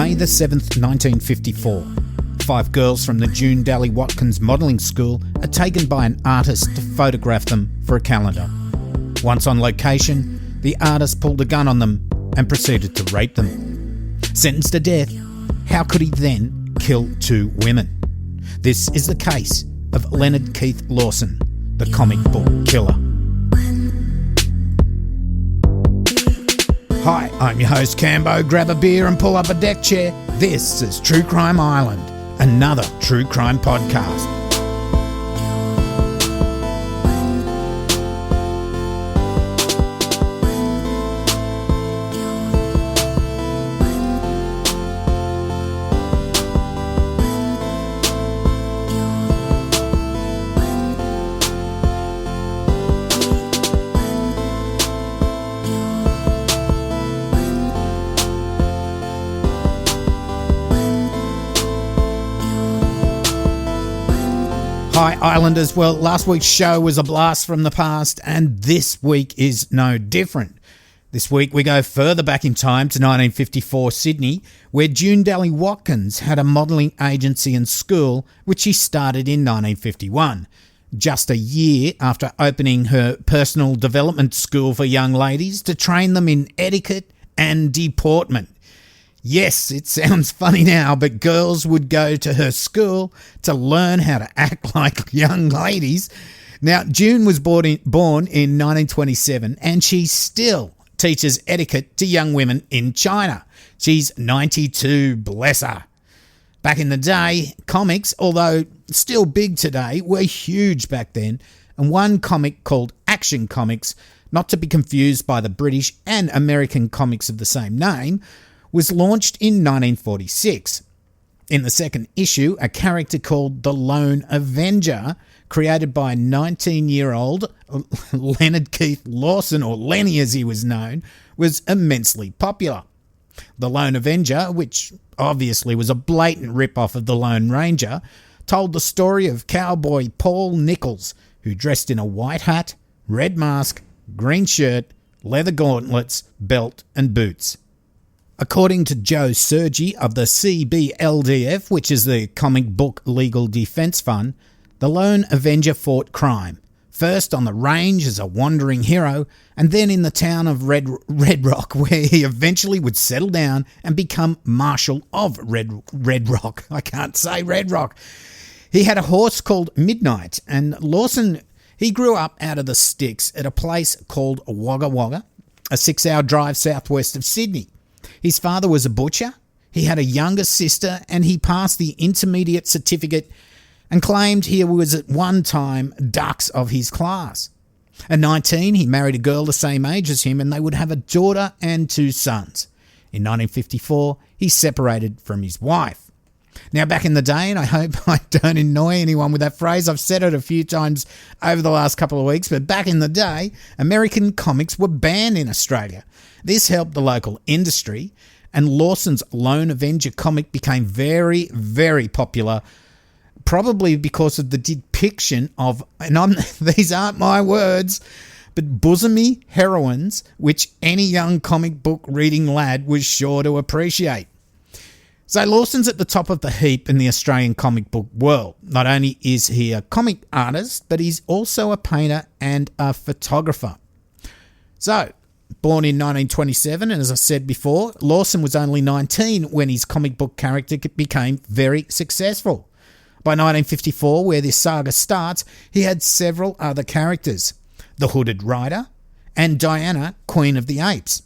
May the 7th, 1954. 5 girls from the June Dally-Watkins modelling school are taken by an artist to photograph them for a calendar. Once on location, the artist pulled a gun on them and proceeded to rape them. Sentenced to death, how could he then kill 2 women? This is the case of Leonard Keith Lawson, the comic book killer. Hi, I'm your host Cambo. Grab a beer and pull up a deck chair. This is True Crime Island, another true crime podcast. Hi Islanders, well last week's show was a blast from the past and this week is no different. This week we go further back in time to 1954 Sydney, where June Dally-Watkins had a modelling agency and school which she started in 1951, just a year after opening her personal development school for young ladies to train them in etiquette and deportment. Yes, it sounds funny now, but girls would go to her school to learn how to act like young ladies. Now, June was born in 1927 and she still teaches etiquette to young women in China. She's 92, bless her. Back in the day, comics, although still big today, were huge back then, and one comic called Action Comics, not to be confused by the British and American comics of the same name, was launched in 1946. In the second issue, a character called the Lone Avenger, created by 19-year-old Leonard Keith Lawson, or Lenny as he was known, was immensely popular. The Lone Avenger, which obviously was a blatant rip-off of the Lone Ranger, told the story of cowboy Paul Nichols, who dressed in a white hat, red mask, green shirt, leather gauntlets, belt and boots. According to Joe Sergi of the CBLDF, which is the Comic Book Legal Defence Fund, the Lone Avenger fought crime, first on the range as a wandering hero, and then in the town of Red Rock, where he eventually would settle down and become Marshal of Red Rock. I can't say Red Rock. He had a horse called Midnight, and Lawson, he grew up out of the sticks at a place called Wagga Wagga, a 6-hour drive southwest of Sydney. His father was a butcher, he had a younger sister, and he passed the intermediate certificate and claimed he was at one time dux of his class. At 19, he married a girl the same age as him and they would have a daughter and 2 sons. In 1954, he separated from his wife. Now, back in the day, and I hope I don't annoy anyone with that phrase, I've said it a few times over the last couple of weeks, but back in the day, American comics were banned in Australia. This helped the local industry, and Lawson's Lone Avenger comic became very, very popular, probably because of the depiction of, and these aren't my words, but bosomy heroines, which any young comic book reading lad was sure to appreciate. So Lawson's at the top of the heap in the Australian comic book world. Not only is he a comic artist, but he's also a painter and a photographer. So, born in 1927, and as I said before, Lawson was only 19 when his comic book character became very successful. By 1954, where this saga starts, he had several other characters. The Hooded Rider and Diana, Queen of the Apes.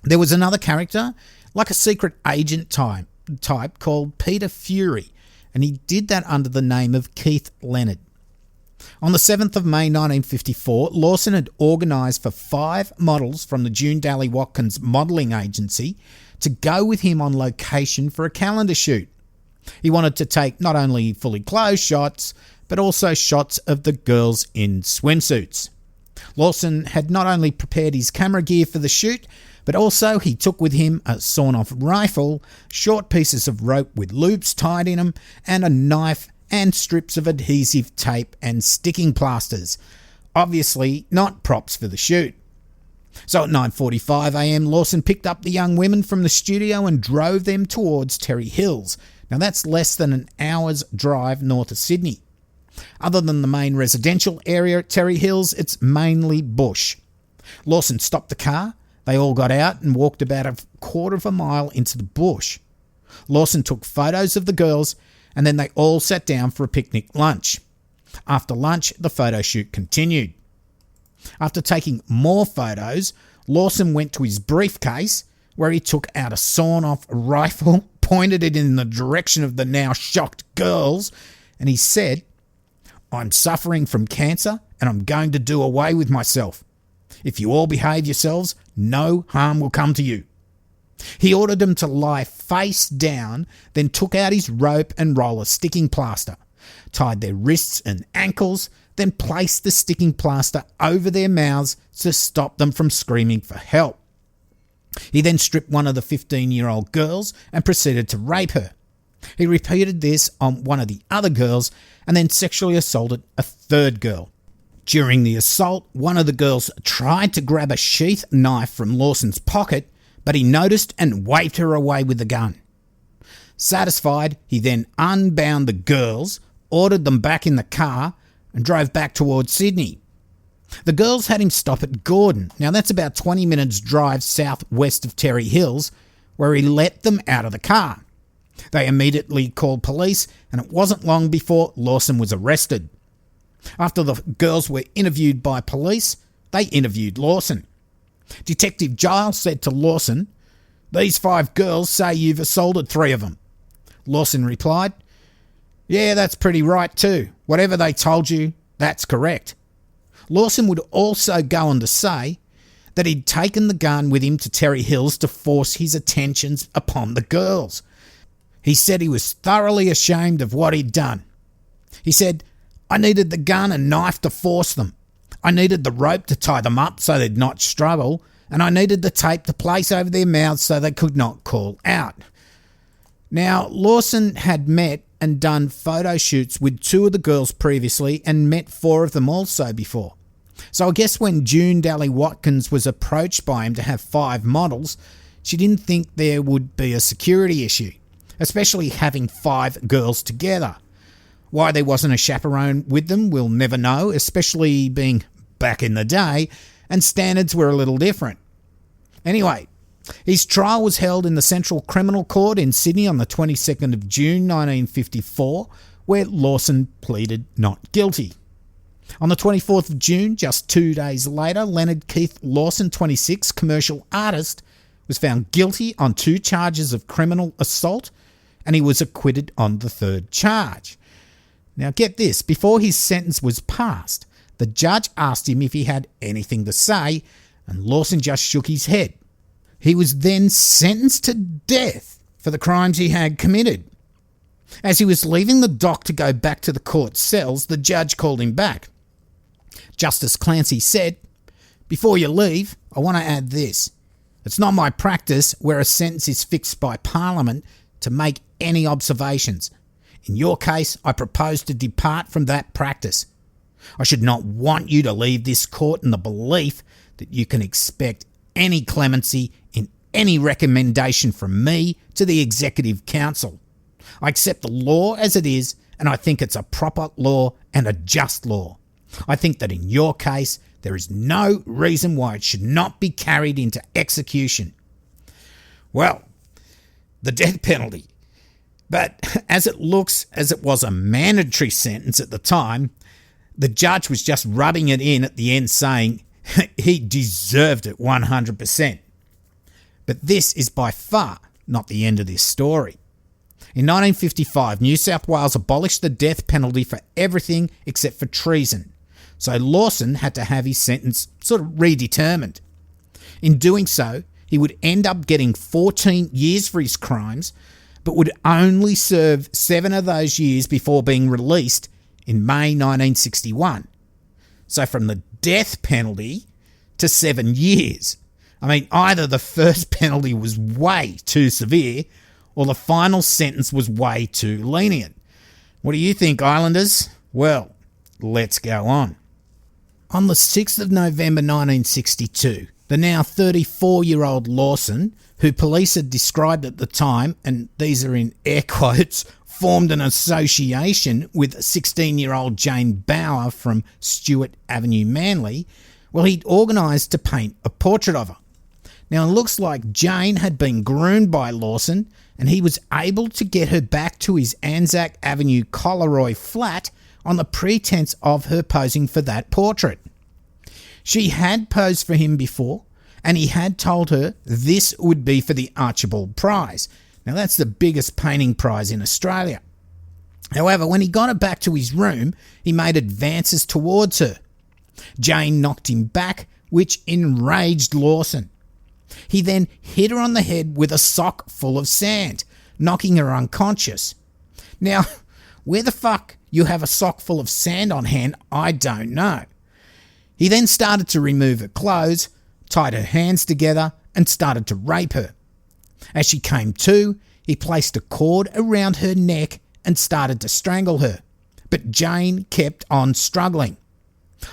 There was another character, like a secret agent type called Peter Fury, and he did that under the name of Keith Leonard. On the 7th of May 1954, Lawson had organised for 5 models from the June Dally-Watkins modelling agency to go with him on location for a calendar shoot. He wanted to take not only fully clothed shots, but also shots of the girls in swimsuits. Lawson had not only prepared his camera gear for the shoot, but also he took with him a sawn-off rifle, short pieces of rope with loops tied in them, and a knife and strips of adhesive tape and sticking plasters. Obviously not props for the shoot. So at 9:45am, Lawson picked up the young women from the studio and drove them towards Terry Hills. Now that's less than an hour's drive north of Sydney. Other than the main residential area at Terry Hills, it's mainly bush. Lawson stopped the car. They all got out and walked about a quarter of a mile into the bush. Lawson took photos of the girls and then they all sat down for a picnic lunch. After lunch, the photo shoot continued. After taking more photos, Lawson went to his briefcase where he took out a sawn-off rifle, pointed it in the direction of the now shocked girls, and he said, "I'm suffering from cancer and I'm going to do away with myself. If you all behave yourselves, no harm will come to you." He ordered them to lie face down, then took out his rope and roll of sticking plaster, tied their wrists and ankles, then placed the sticking plaster over their mouths to stop them from screaming for help. He then stripped one of the 15-year-old girls and proceeded to rape her. He repeated this on one of the other girls and then sexually assaulted a third girl. During the assault, one of the girls tried to grab a sheath knife from Lawson's pocket, but he noticed and waved her away with the gun. Satisfied, he then unbound the girls, ordered them back in the car, and drove back towards Sydney. The girls had him stop at Gordon. Now that's about 20 minutes drive southwest of Terry Hills, where he let them out of the car. They immediately called police, and it wasn't long before Lawson was arrested. After the girls were interviewed by police, they interviewed Lawson. Detective Giles said to Lawson, "These 5 girls say you've assaulted 3 of them." Lawson replied, "Yeah, that's pretty right too. Whatever they told you, that's correct." Lawson would also go on to say that he'd taken the gun with him to Terry Hills to force his attentions upon the girls. He said he was thoroughly ashamed of what he'd done. He said, "I needed the gun and knife to force them. I needed the rope to tie them up so they'd not struggle, and I needed the tape to place over their mouths so they could not call out." Now, Lawson had met and done photo shoots with 2 of the girls previously and met 4 of them also before. So I guess when June Dally-Watkins was approached by him to have 5 models, she didn't think there would be a security issue, especially having 5 girls together. Why there wasn't a chaperone with them, we'll never know, especially being back in the day, and standards were a little different. Anyway, his trial was held in the Central Criminal Court in Sydney on the 22nd of June 1954, where Lawson pleaded not guilty. On the 24th of June, just 2 days later, Leonard Keith Lawson, 26, commercial artist, was found guilty on 2 charges of criminal assault, and he was acquitted on the 3rd charge. Now get this, before his sentence was passed, the judge asked him if he had anything to say, and Lawson just shook his head. He was then sentenced to death for the crimes he had committed. As he was leaving the dock to go back to the court cells, the judge called him back. Justice Clancy said, "Before you leave, I want to add this. It's not my practice where a sentence is fixed by Parliament to make any observations. In your case, I propose to depart from that practice. I should not want you to leave this court in the belief that you can expect any clemency in any recommendation from me to the Executive Council. I accept the law as it is, and I think it's a proper law and a just law. I think that in your case, there is no reason why it should not be carried into execution." Well, the death penalty. But as it looks as it was a mandatory sentence at the time, the judge was just rubbing it in at the end saying he deserved it 100%. But this is by far not the end of this story. In 1955, New South Wales abolished the death penalty for everything except for treason. So Lawson had to have his sentence sort of redetermined. In doing so, he would end up getting 14 years for his crimes, but would only serve 7 of those years before being released in May 1961. So from the death penalty to 7 years. I mean, either the first penalty was way too severe or the final sentence was way too lenient. What do you think, Islanders? Well, let's go on. On the 6th of November 1962, The now 34-year-old Lawson, who police had described at the time, and these are in air quotes, formed an association with 16-year-old Jane Bauer from Stewart Avenue, Manly, well, he'd organised to paint a portrait of her. Now, it looks like Jane had been groomed by Lawson, and he was able to get her back to his Anzac Avenue Collaroy flat on the pretense of her posing for that portrait. She had posed for him before, and he had told her this would be for the Archibald Prize. Now, that's the biggest painting prize in Australia. However, when he got her back to his room, he made advances towards her. Jane knocked him back, which enraged Lawson. He then hit her on the head with a sock full of sand, knocking her unconscious. Now, where the fuck you have a sock full of sand on hand, I don't know. He then started to remove her clothes, tied her hands together, and started to rape her. As she came to, he placed a cord around her neck and started to strangle her. But Jane kept on struggling.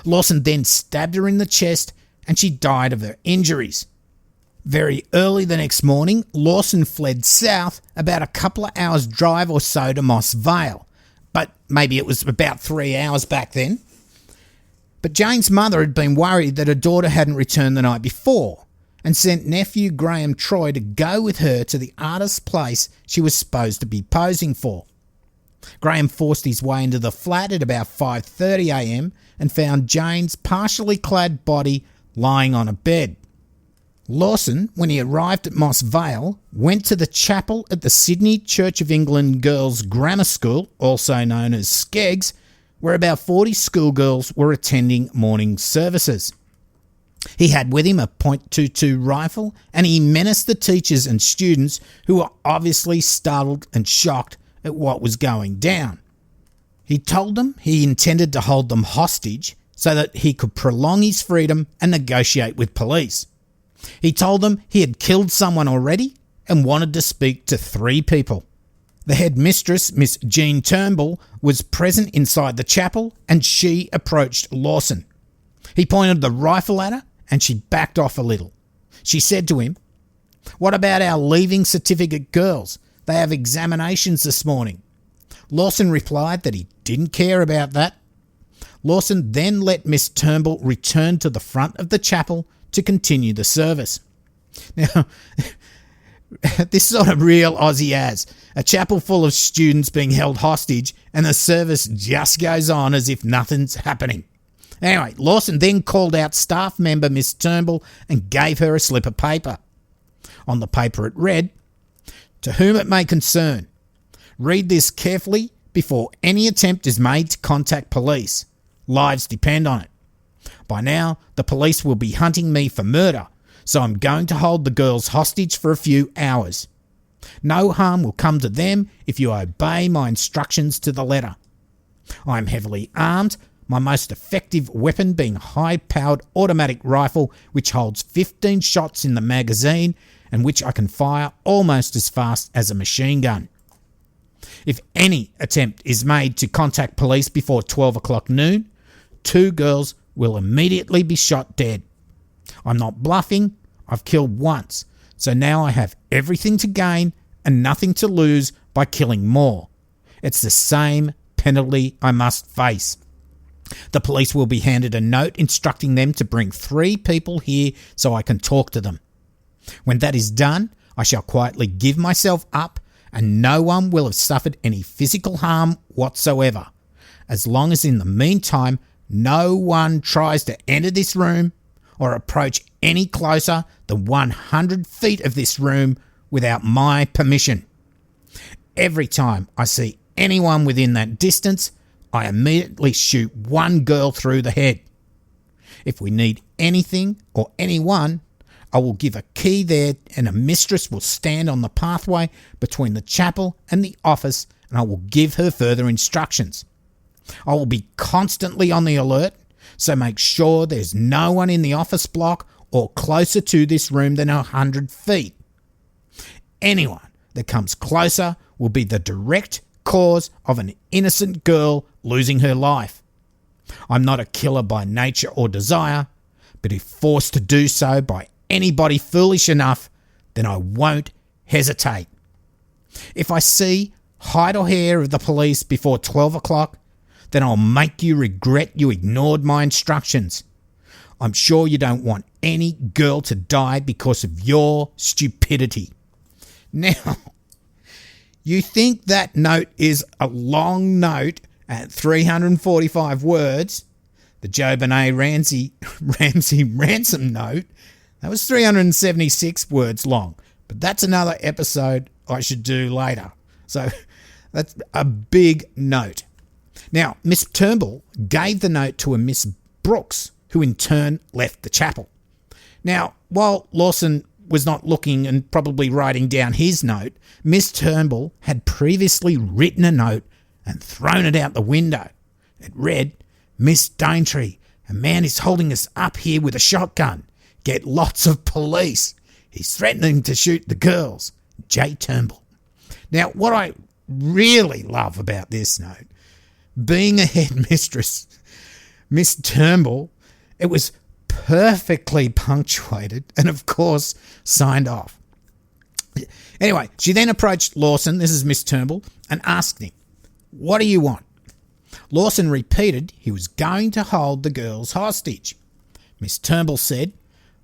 Lawson then stabbed her in the chest and she died of her injuries. Very early the next morning, Lawson fled south about a couple of hours' drive or so to Moss Vale. But maybe it was about 3 hours back then. But Jane's mother had been worried that her daughter hadn't returned the night before and sent nephew Graham Troy to go with her to the artist's place she was supposed to be posing for. Graham forced his way into the flat at about 5:30 a.m. and found Jane's partially clad body lying on a bed. Lawson, when he arrived at Moss Vale, went to the chapel at the Sydney Church of England Girls' Grammar School, also known as Skeggs, where about 40 schoolgirls were attending morning services. He had with him a .22 rifle and he menaced the teachers and students who were obviously startled and shocked at what was going down. He told them he intended to hold them hostage so that he could prolong his freedom and negotiate with police. He told them he had killed someone already and wanted to speak to 3 people. The headmistress, Miss Jean Turnbull, was present inside the chapel and she approached Lawson. He pointed the rifle at her and she backed off a little. She said to him, "What about our leaving certificate girls? They have examinations this morning." Lawson replied that he didn't care about that. Lawson then let Miss Turnbull return to the front of the chapel to continue the service. Now, this sort of real Aussie as a chapel full of students being held hostage and the service just goes on as if nothing's happening. Anyway, Lawson then called out staff member Miss Turnbull and gave her a slip of paper. On the paper it read, "To whom it may concern, read this carefully before any attempt is made to contact police. Lives depend on it. By now, the police will be hunting me for murder, so I'm going to hold the girls hostage for a few hours. No harm will come to them if you obey my instructions to the letter. I am heavily armed, my most effective weapon being a high-powered automatic rifle which holds 15 shots in the magazine and which I can fire almost as fast as a machine gun. If any attempt is made to contact police before 12 o'clock noon, 2 girls will immediately be shot dead. I'm not bluffing, I've killed once, so now I have everything to gain and nothing to lose by killing more. It's the same penalty I must face. The police will be handed a note instructing them to bring 3 people here so I can talk to them. When that is done, I shall quietly give myself up and no one will have suffered any physical harm whatsoever, as long as in the meantime no one tries to enter this room or approach any closer than 100 feet of this room without my permission. Every time I see anyone within that distance, I immediately shoot 1 girl through the head. If we need anything or anyone, I will give a key there and a mistress will stand on the pathway between the chapel and the office and I will give her further instructions. I will be constantly on the alert, so make sure there's no one in the office block or closer to this room than 100 feet. Anyone that comes closer will be the direct cause of an innocent girl losing her life. I'm not a killer by nature or desire, but if forced to do so by anybody foolish enough, then I won't hesitate. If I see hide or hair of the police before 12 o'clock, then I'll make you regret you ignored my instructions. I'm sure you don't want any girl to die because of your stupidity. Now, you think that note is a long note at 345 words? The JonBenet Ramsey ransom note, that was 376 words long. But that's another episode I should do later. So that's a big note. Now, Miss Turnbull gave the note to a Miss Brooks, who in turn left the chapel. Now, while Lawson was not looking and probably writing down his note, Miss Turnbull had previously written a note and thrown it out the window. It read, "Miss Daintree, a man is holding us up here with a shotgun. Get lots of police. He's threatening to shoot the girls. J. Turnbull." Now, what I really love about this note, being a headmistress, Miss Turnbull, it was perfectly punctuated and, of course, signed off. Anyway, she then approached Lawson, this is Miss Turnbull, and asked him, "What do you want?" Lawson repeated he was going to hold the girls hostage. Miss Turnbull said,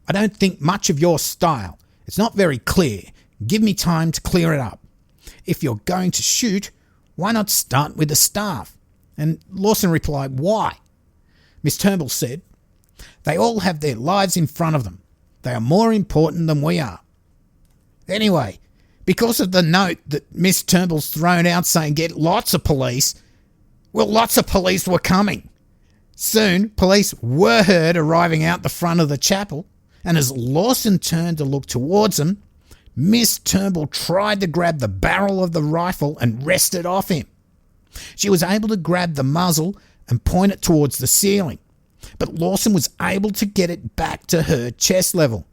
"I don't think much of your style. It's not very clear. Give me time to clear it up. If you're going to shoot, why not start with the staff?" And Lawson replied, "Why?" Miss Turnbull said, "They all have their lives in front of them. They are more important than we are." Anyway, because of the note that Miss Turnbull's thrown out saying get lots of police, well, lots of police were coming. Soon, police were heard arriving out the front of the chapel, and as Lawson turned to look towards them, Miss Turnbull tried to grab the barrel of the rifle and wrest it off him. She was able to grab the muzzle and point it towards the ceiling, but Lawson was able to get it back to her chest level.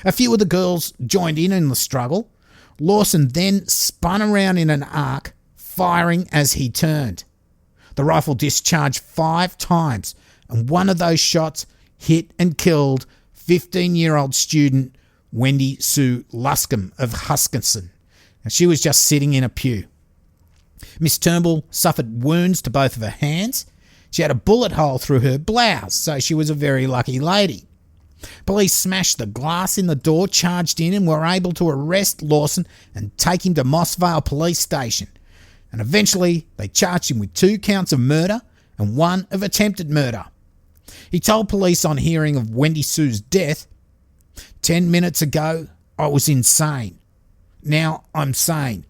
A few of the girls joined in the struggle. Lawson then spun around in an arc, firing as he turned. The rifle discharged 5 times, and one of those shots hit and killed 15-year-old student Wendy Sue Luscombe of Huskinson. And she was just sitting in a pew. Miss Turnbull suffered wounds to both of her hands. She had a bullet hole through her blouse, so she was a very lucky lady. Police smashed the glass in the door, charged in, and were able to arrest Lawson and take him to Mossvale Police Station. And eventually they charged him with 2 counts of murder and 1 of attempted murder. He told police on hearing of Wendy Sue's death, "10 minutes ago, I was insane. Now I'm sane.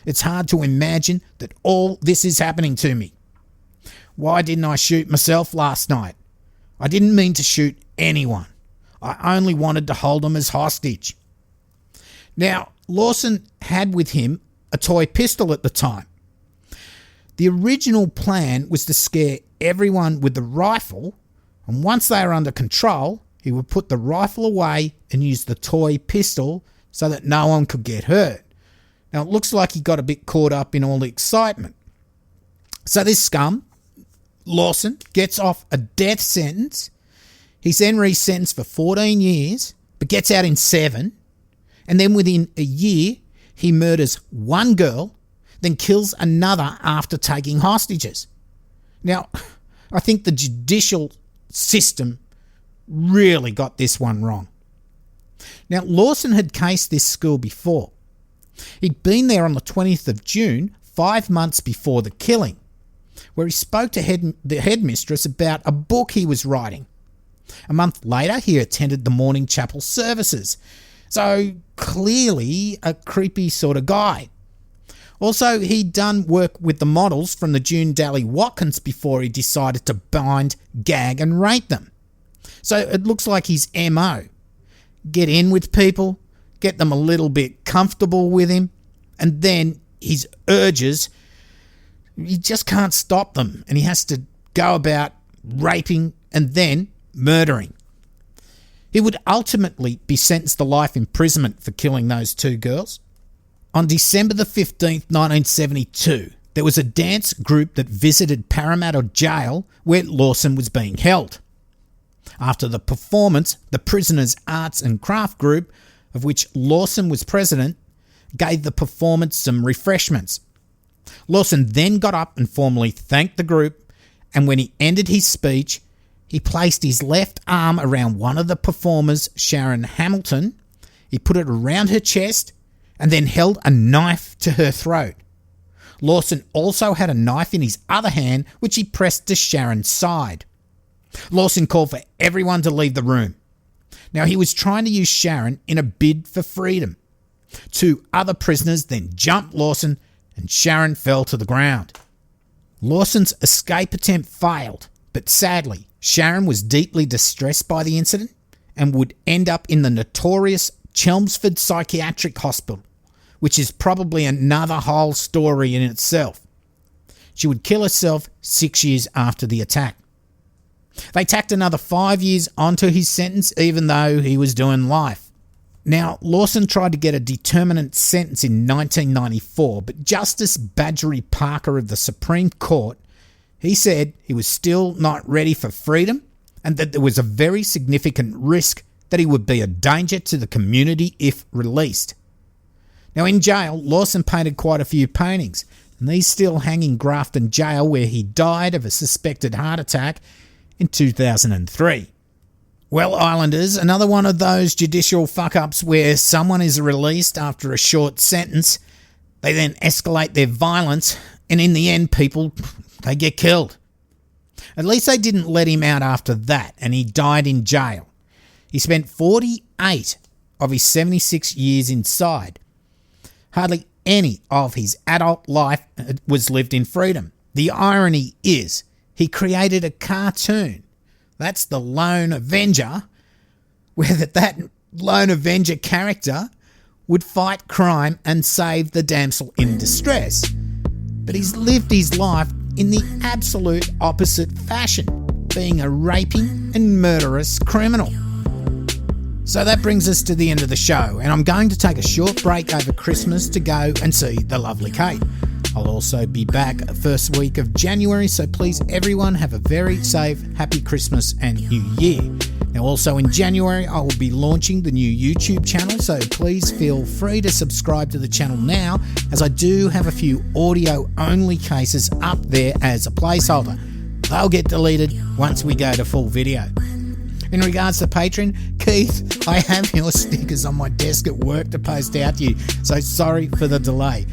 It's hard to imagine that all this is happening to me. Why didn't I shoot myself last night? I didn't mean to shoot anyone. I only wanted to hold them as hostage." Now, Lawson had with him a toy pistol at the time. The original plan was to scare everyone with the rifle, and once they were under control, he would put the rifle away and use the toy pistol so that no one could get hurt. Now, it looks like he got a bit caught up in all the excitement. So this scum, Lawson, gets off a death sentence. He's then resentenced for 14 years, but gets out in 7. And then within a year, he murders 1 girl, then kills another after taking hostages. Now, I think the judicial system really got this one wrong. Now, Lawson had cased this school before. He'd been there on the 20th of June, 5 months before the killing, where he spoke to the headmistress about a book he was writing. A month later, he attended the morning chapel services. So clearly a creepy sort of guy. Also, he'd done work with the models from the June Dally-Watkins before he decided to bind, gag and rape them. So it looks like his MO. Get in with people, get them a little bit comfortable with him, and then his urges, he just can't stop them, and he has to go about raping and then murdering. He would ultimately be sentenced to life imprisonment for killing those 2 girls. On December the 15th, 1972, there was a dance group that visited Parramatta Jail where Lawson was being held. After the performance, the prisoners' arts and craft group, of which Lawson was president, gave the performance some refreshments. Lawson then got up and formally thanked the group, and when he ended his speech, he placed his left arm around one of the performers, Sharon Hamilton. He put it around her chest and then held a knife to her throat. Lawson also had a knife in his other hand, which he pressed to Sharon's side. Lawson called for everyone to leave the room. Now, he was trying to use Sharon in a bid for freedom. 2 other prisoners then jumped Lawson and Sharon fell to the ground. Lawson's escape attempt failed, but sadly, Sharon was deeply distressed by the incident and would end up in the notorious Chelmsford Psychiatric Hospital, which is probably another whole story in itself. She would kill herself 6 years after the attack. They tacked another 5 years onto his sentence, even though he was doing life. Now, Lawson tried to get a determinate sentence in 1994, but Justice Badgery Parker of the Supreme Court, he said he was still not ready for freedom and that there was a very significant risk that he would be a danger to the community if released. Now, in jail, Lawson painted quite a few paintings, and these still hang in Grafton Jail, where he died of a suspected heart attack in 2003. Well, Islanders, another one of those judicial fuck-ups where someone is released after a short sentence, they then escalate their violence, and in the end, people, they get killed. At least they didn't let him out after that, and he died in jail. He spent 48 of his 76 years inside. Hardly any of his adult life was lived in freedom. The irony is, he created a cartoon. That's the Lone Avenger, where that Lone Avenger character would fight crime and save the damsel in distress. But he's lived his life in the absolute opposite fashion, being a raping and murderous criminal. So that brings us to the end of the show, and I'm going to take a short break over Christmas to go and see the lovely Kate. I'll also be back first week of January, so please everyone have a very safe, happy Christmas and New Year. Now also in January I will be launching the new YouTube channel, so please feel free to subscribe to the channel now, as I do have a few audio only cases up there as a placeholder. They'll get deleted once we go to full video. In regards to Patreon, Keith, I have your stickers on my desk at work to post out to you, so sorry for the delay.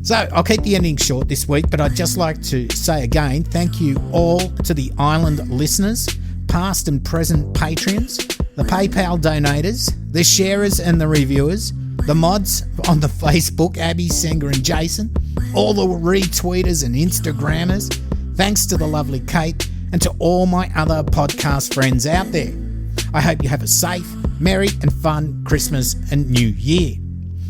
So I'll keep the ending short this week, but I'd just like to say again, thank you all to the Island listeners, past and present Patreons, the PayPal donators, the sharers and the reviewers, the mods on the Facebook, Abby, Senga and Jason, all the retweeters and Instagrammers, thanks to the lovely Kate, and to all my other podcast friends out there. I hope you have a safe, merry and fun Christmas and New Year.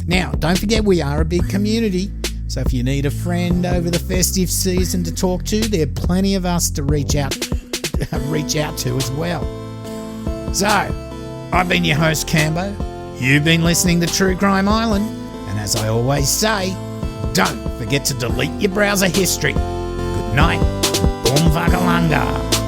Now, don't forget we are a big community, so if you need a friend over the festive season to talk to, there are plenty of us to reach out to as well. So, I've been your host Cambo, you've been listening to True Crime Island, and as I always say, don't forget to delete your browser history. Good night. Boom Vakalanga.